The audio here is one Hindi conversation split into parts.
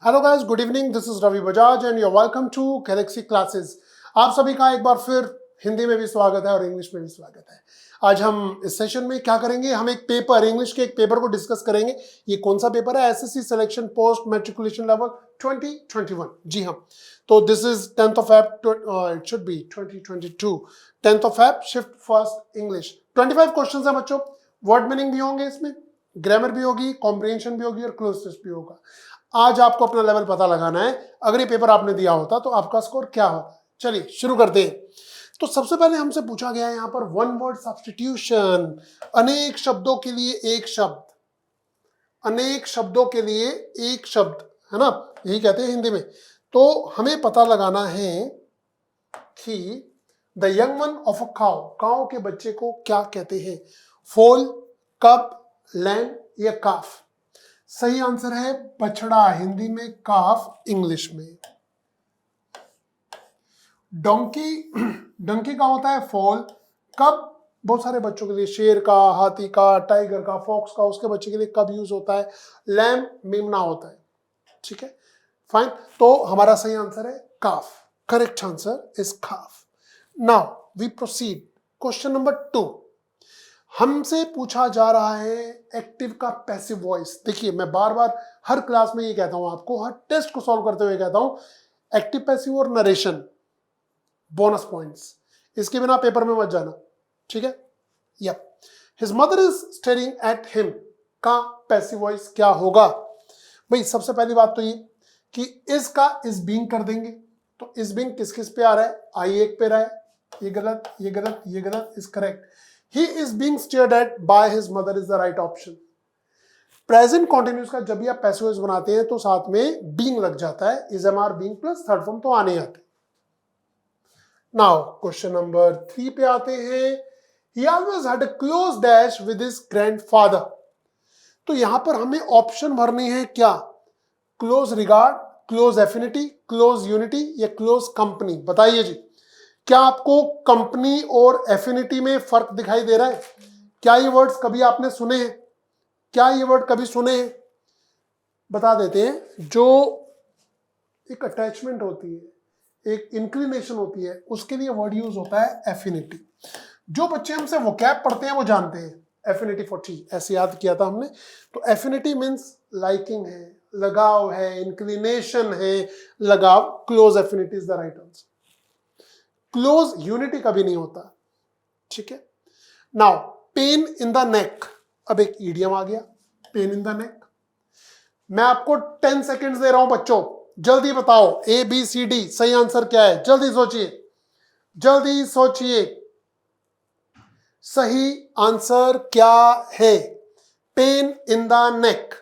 Hello guys, good evening. This is Ravi Bajaj and you are welcome to Galaxy Classes. आप सभी का एक बार फिर हिंदी में भी स्वागत है और इंग्लिश में भी स्वागत है। आज हम इस सेशन में क्या करेंगे, हम एक पेपर, इंग्लिश के एक पेपर को डिस्कस करेंगे। ये कौन सा पेपर है? SSC selection post matriculation level 2021। जी हाँ, तो this is 10th of Feb, it should be 2022, 10th of Feb, shift first English. 25 questions हैं बच्चों। वर्ड मीनिंग भी होंगे इसमें, ग्रामर भी होगी, कॉम्प्रिहेंशन भी होगी और क्लोज टेस्ट भी होगा। आज आपको अपना लेवल पता लगाना है। अगर ये पेपर आपने दिया होता तो आपका स्कोर क्या होता। चलिए शुरू करते हैं। तो सबसे पहले हमसे पूछा गया है यहाँ पर वन वर्ड सब्स्टिट्यूशन। अनेक शब्दों के लिए एक शब्द, अनेक शब्दों के लिए एक शब्द, है ना, यही कहते हैं हिंदी में। तो हमें पता लगाना है कि the young one of a cow, cow के बच्चे को क्या कहते हैं? फोल, कब, लैम या काफ? सही आंसर है बछड़ा, हिंदी में काफ, इंग्लिश में। डोंकी, डंकी का होता है फोल। कब बहुत सारे बच्चों के लिए, शेर का, हाथी का, टाइगर का, फॉक्स का, उसके बच्चे के लिए कब यूज होता है। लैम मेमना होता है। ठीक है, फाइन। तो हमारा सही आंसर है calf. Correct answer is calf. Now we proceed. Question number 2 हमसे पूछा जा रहा है एक्टिव का पैसिव वॉइस। देखिए, मैं बार बार हर क्लास में ये कहता हूं आपको, हर टेस्ट को सॉल्व करते हुए कहता हूं, एक्टिव पैसिव और नरेशन बोनस पॉइंट्स, इसके बिना पेपर में मत जाना। ठीक है, yup. His mother is staring at him का पैसिव वॉइस क्या होगा? भाई सबसे पहली बात तो ये कि इज का इज बीइंग कर देंगे। तो इज बीइंग किस किस पे आ रहा है? आई एक पे रहा है। ये गलत, ये गलत, ये गलत, is correct. He is being stared at by his mother is the right option. Present continuous का जब भी आप पैसिव वॉइस बनाते हैं तो साथ में बीइंग लग जाता है। Is, am, are, being plus third form तो आने आते। नाउ क्वेश्चन नंबर 3 पे आते हैं। He always had a close dash with his grandfather. तो यहां पर हमें ऑप्शन भरनी है क्या? Close regard, close affinity, close unity या क्लोज कंपनी? बताइए जी, क्या आपको कंपनी और एफिनिटी में फर्क दिखाई दे रहा है? क्या ये वर्ड्स कभी आपने सुने हैं? क्या ये वर्ड कभी सुने हैं? बता देते हैं। जो एक अटैचमेंट होती है, एक इंक्लिनेशन होती है, उसके लिए वर्ड यूज होता है एफिनिटी। जो बच्चे हमसे वोकैब पढ़ते हैं वो जानते हैं एफिनिटी 40 ऐसे याद किया था हमने। तो एफिनिटी मीन्स लाइकिंग है, लगाव है, इंक्लिनेशन है, लगाव। Close affinity is the right answer. Close unity कभी नहीं होता। ठीक है, now pain in the neck. अब एक ईडियम आ गया, पेन इन द नेक। मैं आपको 10 सेकेंड्स दे रहा हूं बच्चों, जल्दी बताओ ए बी सी डी सही आंसर क्या है। जल्दी सोचिए, जल्दी सोचिए, सही आंसर क्या है? Pain in the neck.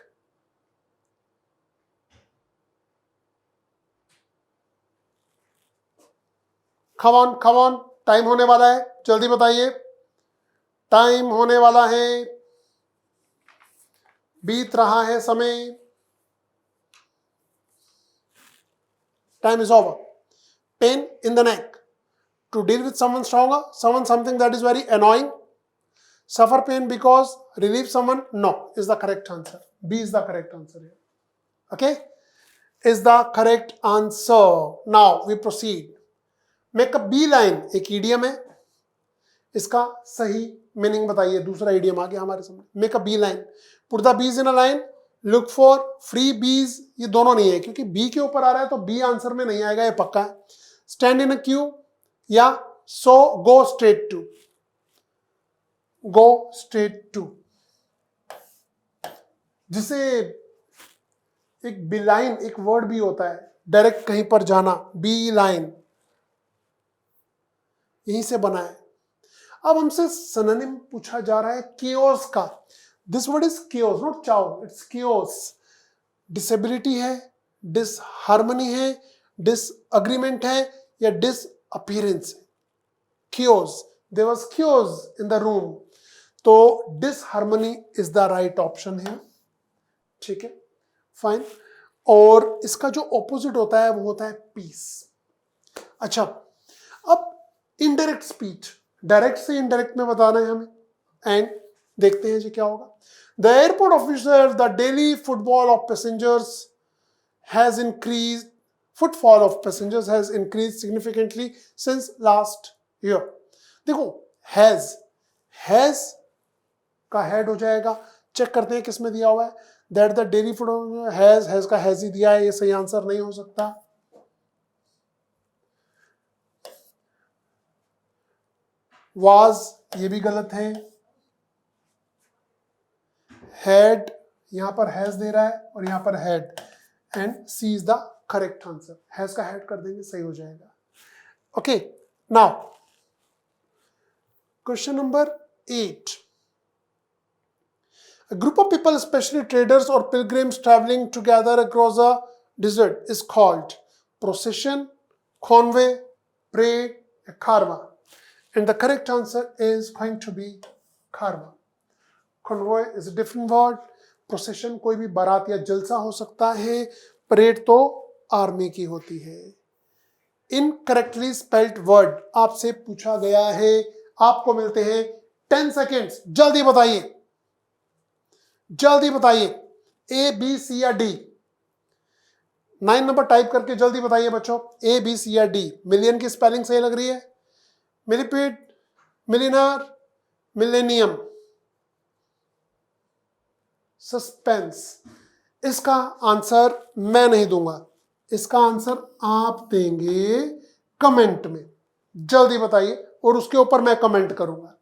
Come on, come on, time होने वाला है, जल्दी बताइए, टाइम होने वाला है, बीत रहा है समय, time is over. Pain in the neck, to deal with someone stronger, someone something that is very annoying. Suffer pain because relieve someone, no, is the correct answer. B is the correct answer here. Okay, is the correct answer. Now we proceed. Make a beeline, एक idiom है, इसका सही मीनिंग बताइए। दूसरा idiom आ गया हमारे सामने। Make a beeline, put the bees in a line, look for free bees, ये दोनों नहीं है क्योंकि बी के ऊपर आ रहा है तो बी आंसर में नहीं आएगा, ये पक्का है। Stand in a queue या so go straight to, go straight to, जिसे एक बी लाइन, एक वर्ड भी होता है डायरेक्ट कहीं पर जाना, बी लाइन, यहीं से बना है। अब हमसे सिनोनिम पूछा जा रहा है केओस का। This word is chaos, not चाओ, इट्स केओस। डिसेबिलिटी है, डिसहार्मनी है, डिसअग्रीमेंट है या डिसअपीयरेंस है। chaos, there was chaos in the room, तो disharmony is the right option here। ठीक है, फाइन। और इसका जो ऑपोजिट होता है वो होता है पीस। अच्छा, अब इनडायरेक्ट स्पीच, डायरेक्ट से इनडायरेक्ट में बताना है हमें, एंड देखते हैं जी क्या होगा। The airport officer, the daily football of passengers has increased, footfall of passengers has increased significantly since last year. देखो has का head हो जाएगा, चेक करते हैं किस में दिया हुआ है, that the daily food has का has ही दिया है, ये सही आंसर नहीं हो सकता. was ये भी गलत है. had यहां पर has दे रहा है और यहां पर had, and C is the correct answer. has का had कर देंगे, सही हो जाएगा. Okay, now question number 8. A group of people, especially traders or pilgrims traveling together across a desert, is called procession, convoy, parade, karma. And the correct answer is going to be karma. Convoy is a different word. Procession कोई भी बारात या जलसा हो सकता है. परेड तो आर्मी की होती है. Incorrectly spelled word आपसे पूछा गया है. आपको मिलते हैं 10 सेकेंड्स. जल्दी बताइए, जल्दी बताइए. ए बी सी या डी. 9 नंबर टाइप करके जल्दी बताइए बच्चों. ए बी सी या डी. मिलियन की स्पेलिंग सही लग रही है? Millipede, millionaire, millennium, suspense. इसका आंसर मैं नहीं दूंगा, इसका आंसर आप देंगे कमेंट में. जल्दी बताइए और उसके ऊपर मैं कमेंट करूंगा.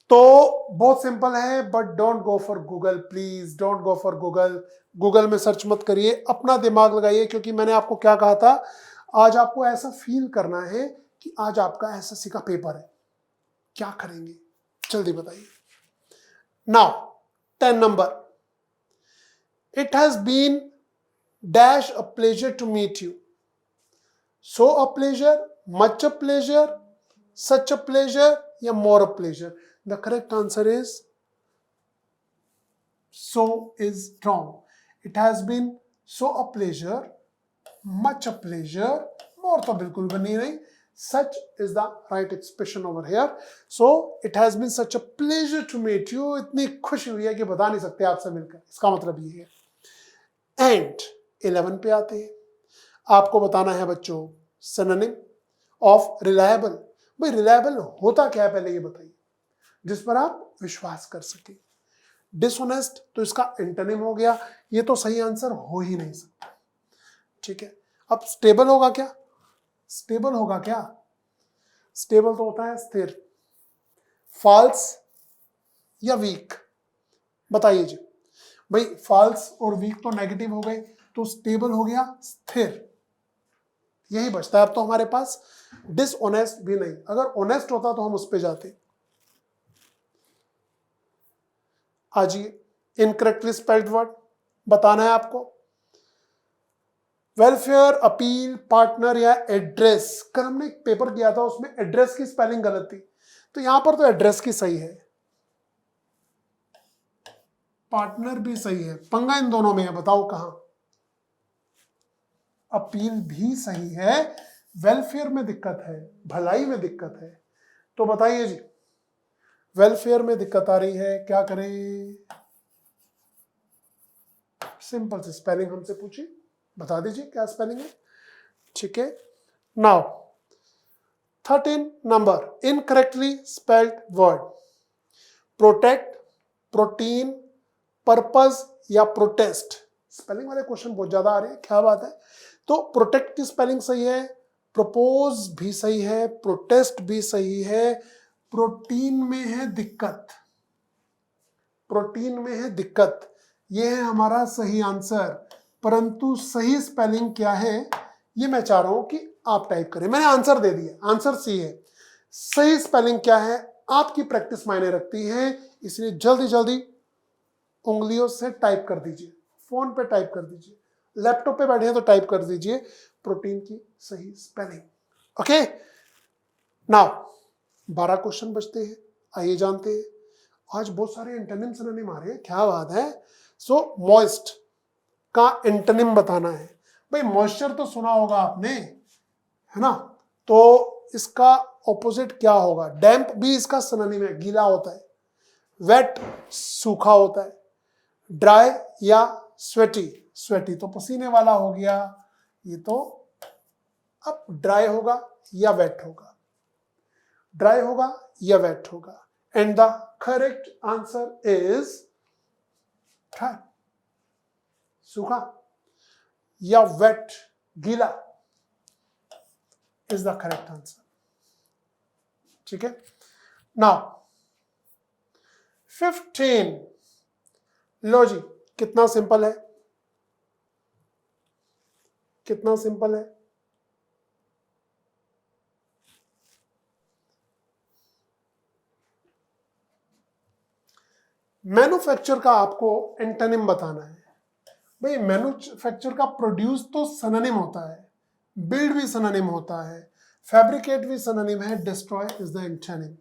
तो बहुत सिंपल है, but don't go for Google, please don't go for Google. Google में सर्च मत करिए, अपना दिमाग लगाइए. क्योंकि मैंने आपको क्या कहा था, आज आपको ऐसा फील करना है कि आज आपका एसएससी का पेपर है. क्या करेंगे, जल्दी बताइए. Now 10 number. It has been dash a pleasure to meet you. So a pleasure, much a pleasure, such a pleasure, या more a pleasure. The correct answer is so is wrong. It has been so a pleasure, much a pleasure, more तो बिल्कुल बनी नहीं. Such is the right expression over here. So it has been such a pleasure to meet you. इतनी खुशी हुई है कि बता नहीं सकते आपसे मिलकर. इसका मतलब ये है. एंड 11 पे आते हैं. आपको बताना है बच्चों सिनोनिम ऑफ रिलायबल. भाई रिलायबल होता क्या है पहले ये बताइए, जिस पर आप विश्वास कर सके. डिसऑनेस्ट तो इसका एंटोनिम हो गया, ये तो सही आंसर हो ही नहीं सकता. ठीक है. अब स्टेबल होगा क्या? स्टेबल होगा क्या? स्टेबल तो होता है स्थिर. फॉल्स या वीक, बताइए जी. भाई फॉल्स और वीक तो नेगेटिव हो गए, तो स्टेबल हो गया स्थिर. यही बचता है अब तो हमारे पास. डिसऑनेस्ट भी नहीं. अगर ऑनेस्ट होता तो हम उस पे जाते. आजिए इनकरेक्टली स्पेल्ड वर्ड बताना है आपको. वेलफेयर, अपील, पार्टनर या एड्रेस. कल हमने एक पेपर किया था, उसमें एड्रेस की स्पेलिंग गलत थी, तो यहां पर तो एड्रेस की सही है, पार्टनर भी सही है. पंगा इन दोनों में है, बताओ कहां. अपील भी सही है, वेलफेयर में दिक्कत है, भलाई में दिक्कत है. तो बताइए जी, वेलफेयर में दिक्कत आ रही है, क्या करें? सिंपल से स्पेलिंग हमसे पूछी, बता दीजिए क्या स्पेलिंग है. ठीक है. Now 13 number. Incorrectly spelled word. Protect, protein, purpose या प्रोटेस्ट. स्पेलिंग वाले क्वेश्चन बहुत ज्यादा आ रहे हैं, क्या बात है. तो प्रोटेक्ट की स्पेलिंग सही है, प्रपोज भी सही है, प्रोटेस्ट भी सही है. प्रोटीन में है दिक्कत, प्रोटीन में है दिक्कत, ये है हमारा सही आंसर. परंतु सही स्पेलिंग क्या है ये मैं चाह रहा हूं कि आप टाइप करें. मैंने आंसर दे दिया, आंसर सी है. सही स्पेलिंग क्या है आपकी प्रैक्टिस मायने रखती है, इसलिए जल्दी जल्दी उंगलियों से टाइप कर दीजिए, फोन पे टाइप कर दीजिए, लैपटॉप पे बैठे हैं तो टाइप कर दीजिए प्रोटीन की सही स्पेलिंग. ओके. नाउ 12 क्वेश्चन बचते हैं, आइए जानते हैं. आज बहुत सारे एंटोनिम सिनोनिम आ रहे हैं, क्या बात है. सो मॉइस्ट का एंटोनिम बताना है. भाई मॉइस्चर तो सुना होगा आपने, है ना. तो इसका ऑपोजिट क्या होगा? डैम्प भी इसका सिनोनिम है, गीला होता है. वेट सूखा होता है. ड्राई या स्वेटी, स्वेटी तो पसीने वाला हो गया, ये तो अब ड्राई होगा या वेट होगा, ड्राई होगा या वेट होगा, and the correct answer is dry, सूखा या वेट, गीला इज द करेक्ट आंसर। ठीक है, नाउ 15, लो जी, कितना सिंपल है, कितना सिंपल है। मैन्युफैक्चर का आपको एंटोनिम बताना है। भाई मैन्युफैक्चर का प्रोड्यूस तो सिनोनिम होता है, बिल्ड भी सिनोनिम होता है, फैब्रिकेट भी सिनोनिम है, डिस्ट्रॉय इज द एंटोनिम।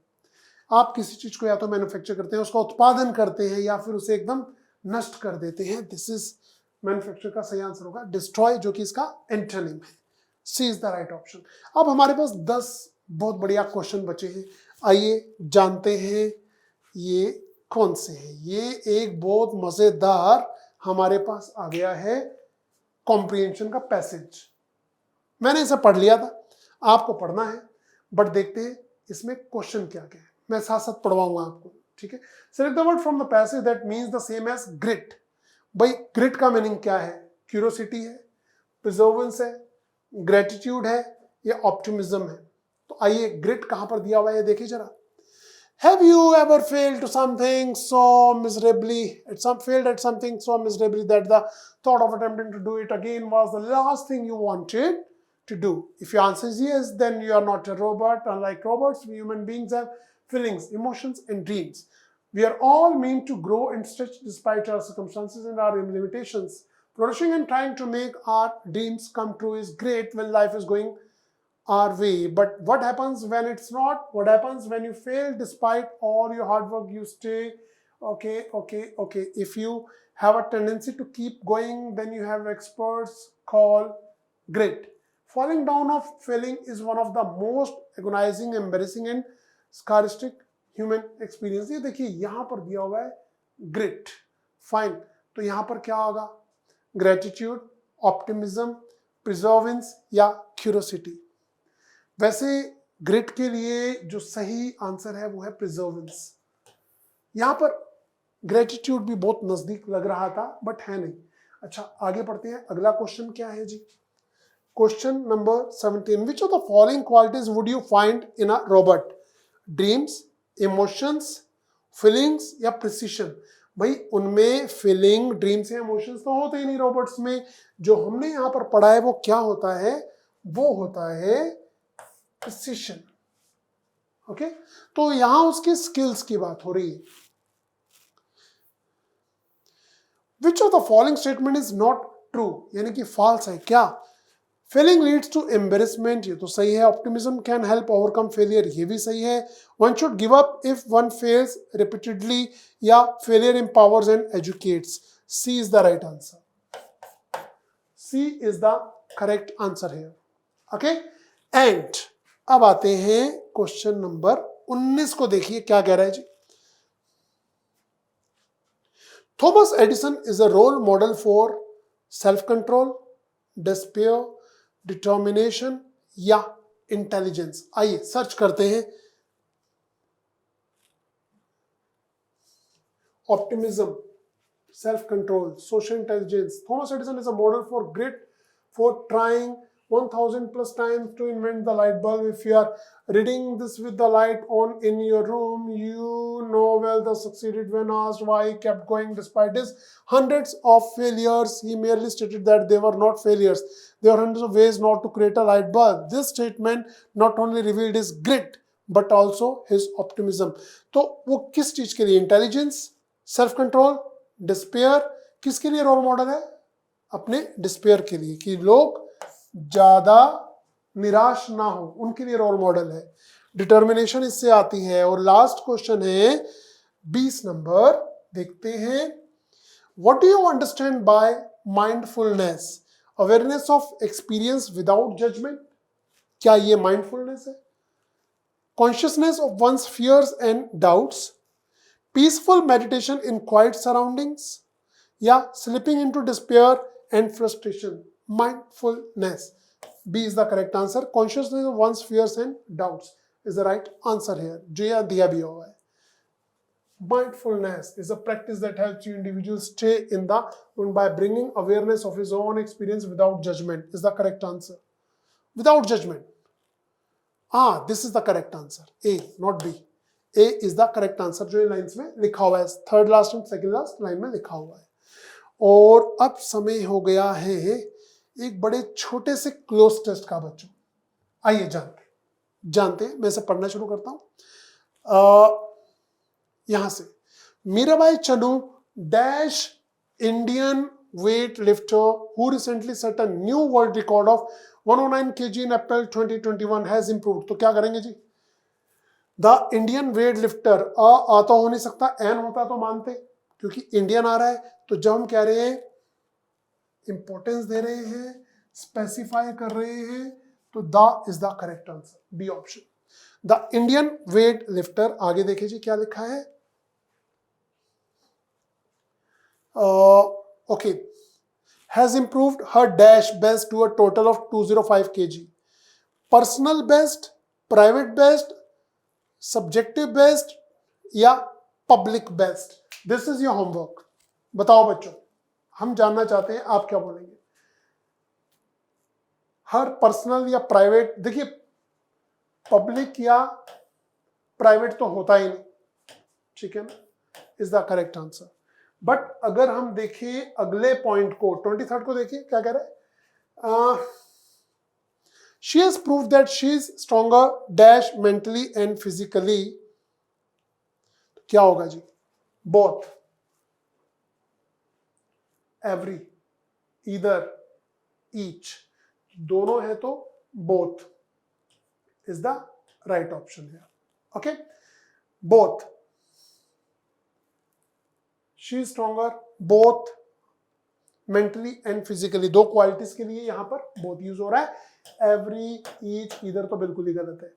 आप किसी चीज को या तो मैन्युफैक्चर करते हैं, उसका उत्पादन करते हैं, या फिर उसे एकदम नष्ट कर देते हैं। दिस इज मैन्युफैक्चर का सही आंसर होगा डिस्ट्रॉय, जो कि इसका एंटोनिम है। सी इज द राइट ऑप्शन। अब हमारे पास 10 बहुत बढ़िया क्वेश्चन बचे हैं, आइए जानते हैं ये कौन से हैं। ये एक बहुत मजेदार हमारे पास आ गया है कॉम्प्रिहेंशन का पैसेज। मैंने इसे पढ़ लिया था, आपको पढ़ना है, बट देखते हैं इसमें क्वेश्चन क्या क्या है। मैं साथ साथ पढ़वाऊंगा आपको, ठीक है। Select the word from the passage that means the same as grit. भाई ग्रिट का मीनिंग क्या है? क्यूरोसिटी है, प्रिजर्वेंस है, ग्रेटिट्यूड है या ऑप्टिमिज्म है। तो आइए ग्रिट कहां पर दिया हुआ है देखिए जरा। Have you ever failed to something so miserably, failed at something so miserably that the thought of attempting to do it again was the last thing you wanted to do? If your answer is yes, then you are not a robot. Unlike robots, we human beings have feelings, emotions, and dreams. We are all meant to grow and stretch despite our circumstances and our limitations. Flourishing and trying to make our dreams come true is great when life is going our way, but what happens when it's not? What happens when you fail despite all your hard work? You stay okay. If you have a tendency to keep going, then you have experts call grit. Falling down of failing is one of the most agonizing, embarrassing and scaristic human experience. ये देखिए यहाँ पर दिया हुआ है grit, fine, तो यहाँ पर क्या होगा? gratitude, optimism, perseverance या curiosity। वैसे ग्रिट के लिए जो सही आंसर है वो है प्रिजर्वेंस। यहां पर ग्रेटिट्यूड भी बहुत नजदीक लग रहा था, बट है नहीं। अच्छा आगे पढ़ते हैं, अगला क्वेश्चन क्या है जी? Question number 17, which of the following qualities would you find in a robot? Dreams, emotions, feelings या प्रिसिशन? भाई उनमें फीलिंग, ड्रीम्स या इमोशंस तो होते ही नहीं रोबोट्स में। जो हमने यहां पर पढ़ा है वो क्या होता है? वो होता है प्रिसिशन। ओके, तो यहां उसकी स्किल्स की बात हो रही है। विच of the following statement is not true, यानी कि फॉल्स है क्या? फेलिंग लीड्स टू एम्बेरसमेंट, ये तो सही है। Optimism can help overcome failure, ये भी सही है। One should give up if one fails repeatedly, या failure empowers and educates. C is the right answer. C is the correct answer है। ओके, एंड अब आते हैं क्वेश्चन नंबर 19 को, देखिए क्या कह रहा है जी। Thomas Edison is a role model for self control, despair, determination या इंटेलिजेंस? आइए सर्च करते हैं। Optimism, self control, social intelligence. Thomas Edison is a model for grit, for trying 1000 plus times to invent the light bulb. If you are reading this with the light on in your room, you know well the succeeded when asked why he kept going despite his hundreds of failures. He merely stated that they were not failures. There are hundreds of ways not to create a light bulb. This statement not only revealed his grit but also his optimism. तो वो किस चीज के लिए? Intelligence, self control, despair. किसके लिए रोल मॉडल है? अपने डिस्पेयर के लिए, कि लोग ज्यादा निराश ना हो, उनके लिए रोल मॉडल है। डिटर्मिनेशन इससे आती है। और लास्ट क्वेश्चन है 20 नंबर, देखते हैं। What do you understand by mindfulness? Awareness of experience without judgement, क्या ये माइंडफुलनेस है? Consciousness of one's fears and doubts, peaceful meditation in quiet surroundings, या slipping into despair and frustration. Mindfulness. B is the correct answer. Consciousness of one's fears and doubts is the right answer here. जो यहाँ दिया भी हुआ है. Mindfulness is a practice that helps you individual stay in the moment by bringing awareness of his own experience without judgment is the correct answer. Without judgment. This is the correct answer. A, not B. A is the correct answer जो इन लाइन्स में लिखा हुआ है. Third last and second last line में लिखा हुआ है. और अब समय हो गया है एक बड़े छोटे से क्लोज टेस्ट का बच्चों. आइए जानते हैं. मैं इसे पढ़ना शुरू करता हूं. यहां से Mirabai Chanu dash Indian weight lifter who recently set a new world record of 109 kg in April 2021 has improved. तो क्या करेंगे जी? The Indian wait lifter. आ तो हो नहीं सकता, एन होता तो मानते, क्योंकि इंडियन आ रहा है. तो जब हम कह रहे हैं इंपॉर्टेंस दे रहे हैं, स्पेसिफाई कर रहे हैं, तो the is the correct answer. B option. The Indian weight lifter. आगे देखिए जी क्या लिखा है. Okay. has improved her dash best to a total of 205 kg. Personal best, private best, subjective best या public best. This is your homework. बताओ बच्चों, हम जानना चाहते हैं आप क्या बोलेंगे. हर पर्सनल या प्राइवेट. देखिए पब्लिक या प्राइवेट तो होता ही नहीं, ठीक है ना, is the correct answer. But अगर हम देखें अगले पॉइंट को, 23rd को देखिए क्या कह रहा है. She has prove that she is stronger dash mentally and physically. क्या होगा जी? Both, every, either, each. दोनों है तो both is the right option है. Okay, both. She is stronger both mentally and physically. दो क्वालिटीज के लिए यहां पर बोथ यूज हो रहा है. एवरी, ईच, इधर तो बिल्कुल ही गलत है.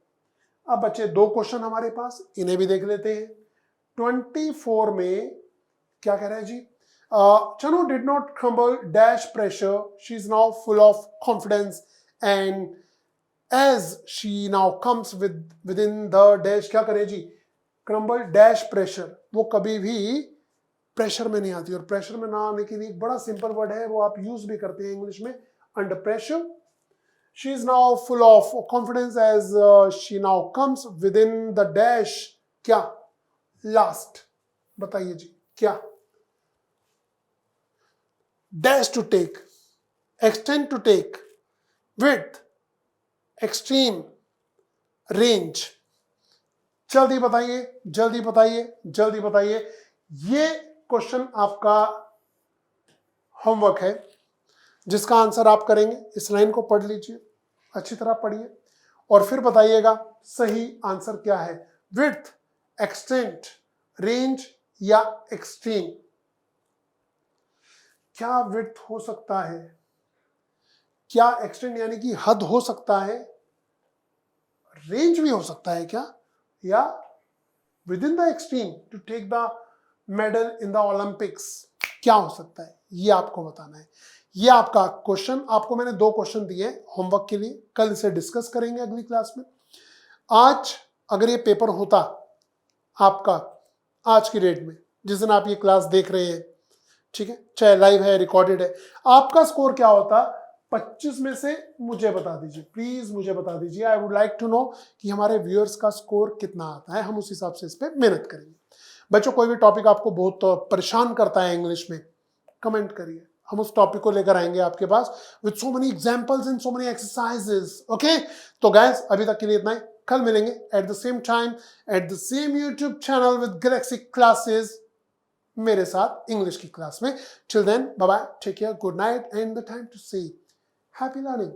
अब बच्चे दो क्वेश्चन हमारे पास, इन्हें भी देख लेते हैं. 24 में क्या कह रहा है जी? Chanu did not crumble dash pressure. She is now full of confidence and as she now comes within the dash. क्या करे जी? crumble dash pressure. वो कभी भी प्रेशर में नहीं आती. और प्रेशर में ना आने के लिए एक बड़ा सिंपल वर्ड है, वो आप यूज भी करते हैं इंग्लिश में, under pressure. She is now full of confidence as she now comes with in the dash. क्या? लास्ट. बताइए जी क्या? Dash to take, extend to take, width, extreme, range. जल्दी बताइए, जल्दी बताइए, जल्दी बताइए. ये क्वेश्चन आपका होमवर्क है जिसका आंसर आप करेंगे. इस लाइन को पढ़ लीजिए, अच्छी तरह पढ़िए और फिर बताइएगा सही आंसर क्या है. विड्थ, एक्सटेंट, रेंज या एक्सट्रीम. क्या विड्थ हो सकता है? क्या एक्सटेंट यानी कि हद हो सकता है? रेंज भी हो सकता है क्या? या with in the extreme to take the medal in the Olympics. क्या हो सकता है ये आपको बताना है. ये आपका क्वेश्चन. आपको मैंने दो क्वेश्चन दिए होमवर्क के लिए. कल इसे डिस्कस करेंगे अगली क्लास में. आज अगर ये पेपर होता आपका आज की डेट में, जिस दिन आप ये क्लास देख रहे हैं, ठीक है, चाहे लाइव है रिकॉर्डेड है, आपका स्कोर क्या होता 25 में से? मुझे बता दीजिए प्लीज, मुझे बता दीजिए. I would like to know कि हमारे व्यूअर्स का स्कोर कितना आता है. हम उस हिसाब से इस पर मेहनत करेंगे. बच्चों कोई भी टॉपिक आपको बहुत परेशान करता है इंग्लिश में, कमेंट करिए, हम उस टॉपिक को लेकर आएंगे आपके पास with so many examples and so many exercises. Okay, तो गाइस अभी तक के लिए इतना ही. कल मिलेंगे at the same time at the same YouTube channel with Galaxy classes, मेरे साथ इंग्लिश की क्लास में. Till then bye bye, take care, good night and the time to say happy learning.